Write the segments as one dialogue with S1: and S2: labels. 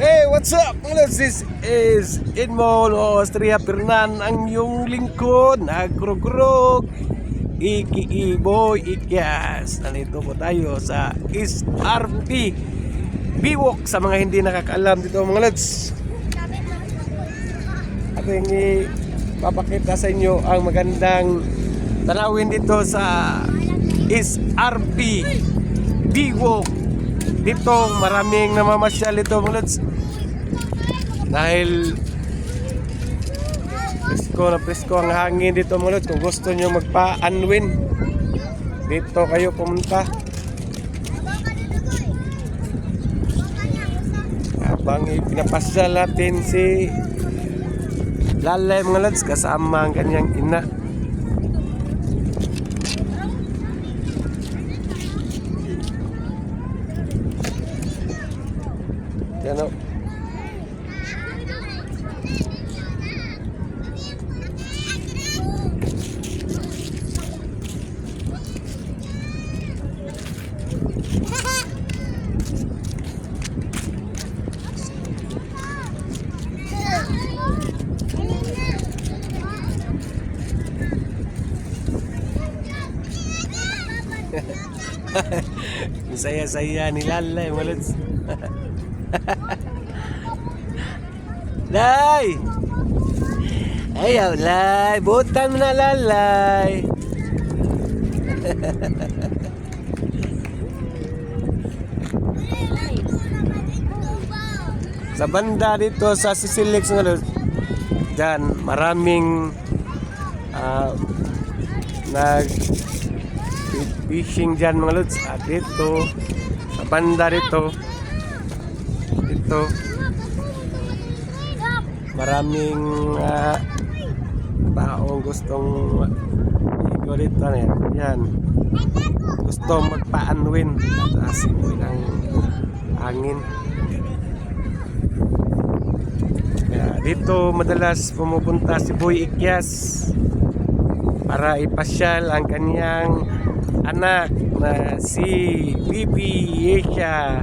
S1: Hey, what's up? This is Edmond Austria Pernan, ang iyong lingkod, nagkrog-krog, Boy Ikyas. Nandito po tayo sa SRP Biwok. Sa mga hindi nakakaalam dito mga lads, ating ipapakita sa inyo ang magandang tanawin dito sa SRP Biwok. Dito maraming namamasyal dito mga lods, dahil presko ang hangin dito mga lods. Kung gusto nyo magpa-unwind, dito kayo pumunta. Habang ipinapasyal natin si Lalay mga lods kasama ang kanyang ina. Yan o. Saya-saya ni Lalay mga lods. Lay! Ayaw, Lay! Butan mo na, Lalay! Sa banda dito sa Sisilix nga dyan, maraming nag-fishing dyan mga lods. At dito, sa banda dito, maraming taong gustong igo dito na yan. Gusto magpa-unwind sa simoy ng hangin. Dito madalas pumupunta si Boy Ikyas para ipasyal ang kanyang anak na si Bibi Yesha.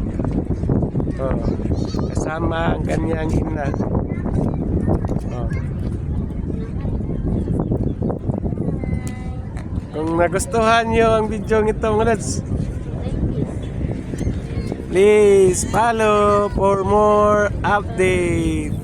S1: Kasama ang kanyang ina. Kung nagustuhan nyo ang video ito mga lads, please follow for more update.